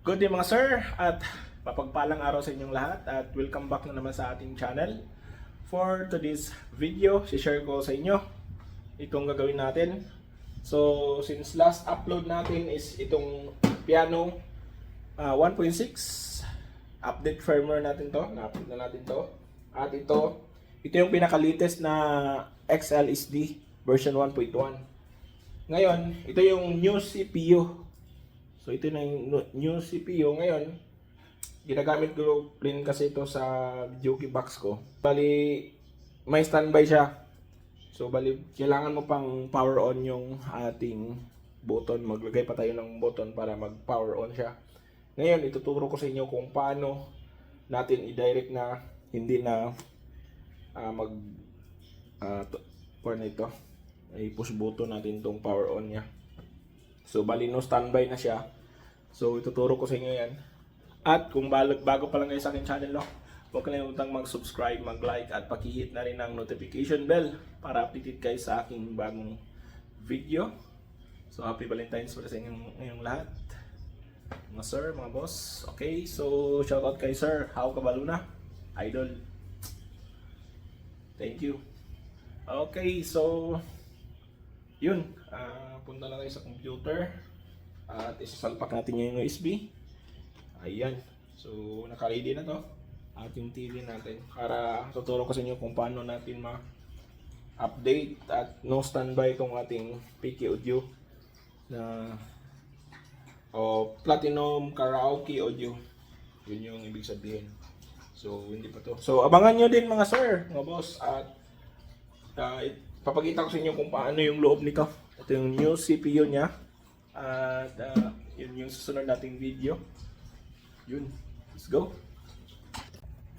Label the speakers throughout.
Speaker 1: Good day mga sir at mapagpalang araw sa inyong lahat at welcome back na naman sa ating channel. For today's video, share ko sa inyo itong gagawin natin. So since last upload natin is itong piano 1.6 update firmware natin to, na-upload na natin to. At ito yung pinaka-latest na XLSD version 1.1. Ngayon, ito yung new CPU. So ito na yung new CPU ngayon. Ginagamit ko rin kasi ito sa video key box ko. Bali may standby siya. So bali kailangan mo pang power on yung ating button. Maglagay pa tayo ng button para mag power on siya. Ngayon ituturo ko sa inyo kung paano natin i-direct na hindi na for nito ay push button natin tong power on niya. So bali no standby na siya. So ituturo ko sa inyo yan. At kung bago pa lang kayo sa aking channel, no, huwag kalimutang mag-subscribe, mag-like at paki-hit na rin ang notification bell para updated kayo sa aking bagong video. So happy Valentine's para sa inyong lahat. Mga sir, mga boss. Okay, so shoutout kay Sir How Kabaluna, idol. Thank you. Okay, so yun, punta na tayo sa computer at isasalpak natin yung USB. Ayan, so naka-ready na to at yung TV natin para tuturo ko sa inyo kung paano natin ma-update at no standby itong ating PK audio na Platinum Karaoke audio. Yun yung ibig sabihin. So hindi pa to. So abangan nyo din mga sir, mga boss, at papakita ko sa inyo kung paano yung loob nito. Ito yung new CPU niya. At yun yung susunod nating video. Yun. Let's go.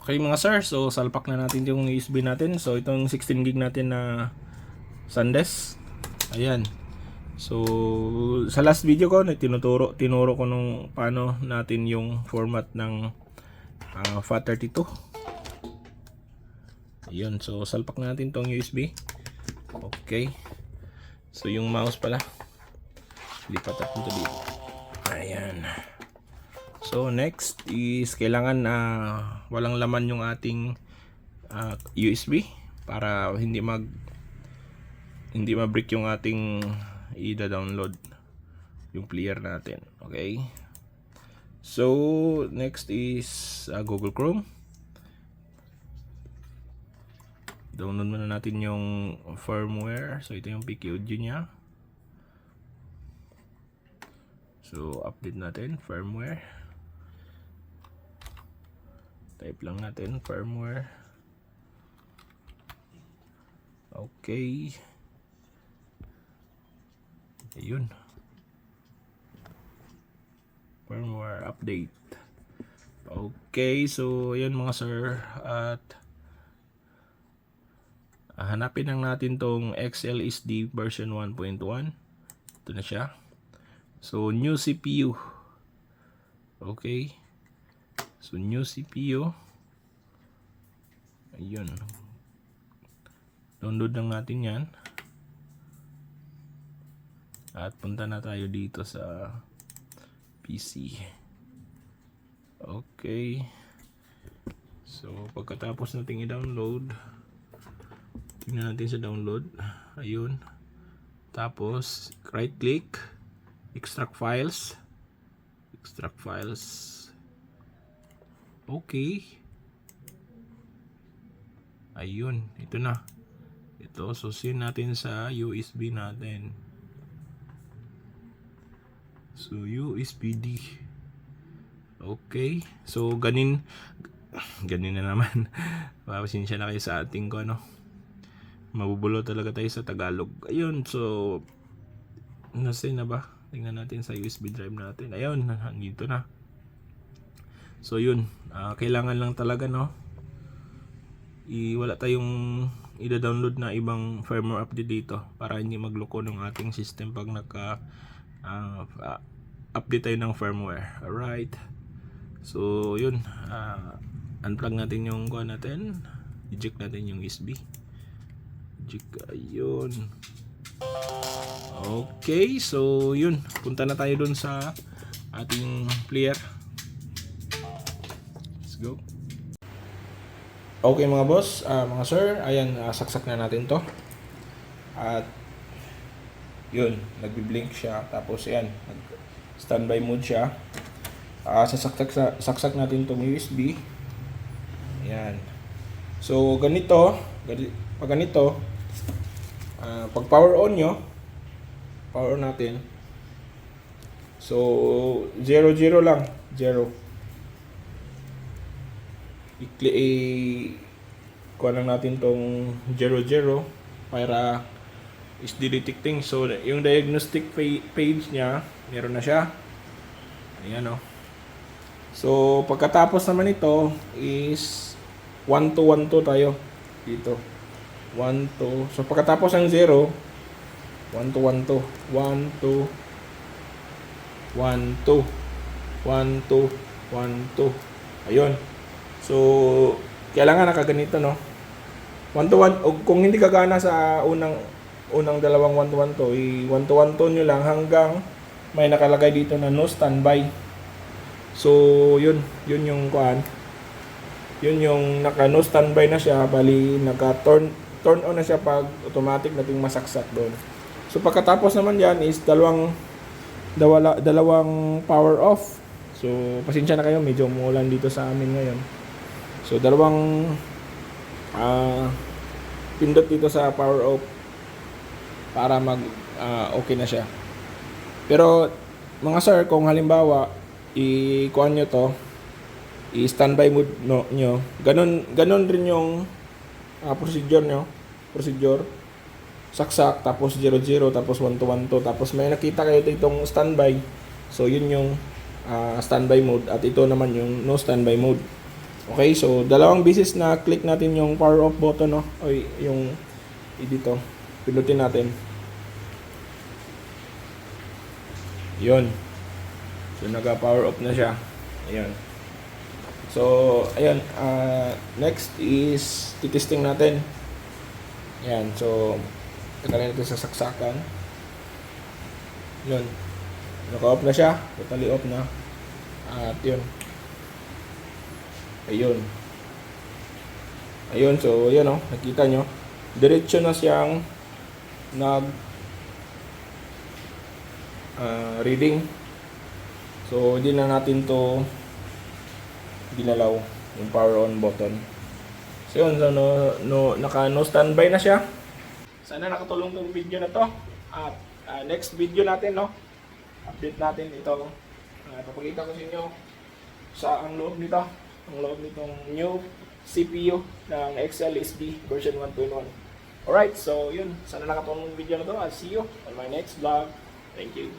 Speaker 1: Okay mga sir, so salpak na natin yung USB natin. So itong 16 gig natin na SanDisk. Ayan. So sa last video ko, tinuro ko nung paano natin yung format ng FAT32. Ayun, so salpak na natin tong USB. Okay. So yung mouse pala, lipat natin ito dito. Ayan. So next is kailangan walang laman yung ating USB para hindi ma-break yung ating i-download yung player natin. Okay. So next is Google Chrome. Download muna natin yung firmware. So ito yung PK audio nya. So update natin firmware. Type lang natin firmware. Okay. Ayun. Firmware update. Okay, so ayun mga sir, at hanapin lang natin tong XLSD version 1.1. Ito na siya. So new CPU. Okay. So new CPU. Ayun. Download lang natin yan. At punta na tayo dito sa PC. Okay. So pagkatapos nating i-download, tingnan natin sa download. Ayun. Tapos right click, extract files. Extract files. Okay. Ayun, ito na. Ito, susin natin sa USB natin. So USB-D. Okay. So ganin na naman. Pasensya na kayo sa ating ko, ano. Mabubulo talaga tayo sa Tagalog. Ayun, so nasa na ba? Tingnan natin sa USB drive natin. Ayun, nandito na. So yun, kailangan lang talaga, no, wala tayong i-download na ibang firmware update dito para hindi magloko ng ating system pag update tayo ng firmware. Alright. So yun, unplug natin yung kuha natin. Eject natin yung USB. Ayun. Okay, so yun, punta na tayo dun sa ating player. Let's go. Okay mga boss, mga sir, ayan, saksak na natin to. At yun, nagbi-blink siya. Tapos ayan, standby mode siya. Saksak natin tong USB. Ayan. So ganito, pag ganito, pag power on nyo, power on natin. So 0 lang, 0. Kuha lang natin tong 00 para is detecting. So yung diagnostic page niya, meron na siya. Ayan o. So pagkatapos naman ito is 1212 tayo dito. 12. So pagkatapos ng 0, 1212, 12 12 12 12. Ayun. So kailangan nakaganito, no? 1 to 1, o kung hindi gagana sa unang dalawang 1 to 1 to, 1 to 1 to nyo lang hanggang may nakalagay dito na no standby. So yun yung kuan. Yun yung naka no standby na siya, bali naka turn on na siya pag automatic nating masaksak doon. So pagkatapos naman yan is dalawang power off. So pasensya na kayo, medyo umuulan dito sa amin ngayon. So dalawang pindot dito sa power off para okay na siya. Pero mga sir, kung halimbawa i-kuan nyo to, i-standby mode nyo, ganun rin yung procedure, saksak, tapos 00, tapos 1212, tapos may nakita kayo ditong standby. So yun yung standby mode, at ito naman yung no standby mode. Okay, so dalawang beses na click natin yung power off button, no? O yung dito, pinutin natin. Yun. So naka power off na siya. Ayan. So ayan, next is titesting natin. Ayan, so tagalin natin sa saksakan. Yun. Naka-off na siya, totally off na. At yun. Ayun. So ayan o, nakita nyo. Diretso na siyang reading. So hindi na natin to ginalaw yung power on button. So yun, so naka no standby na siya. Sana nakatulong tong video na to. At next video natin, no, update natin ito. Papakita ko sa inyo ang loob nito. Ang loob nitong new CPU ng XLSD version 1.1. Alright, so yun. Sana nakatulong yung video na to. I'll see you on my next vlog. Thank you.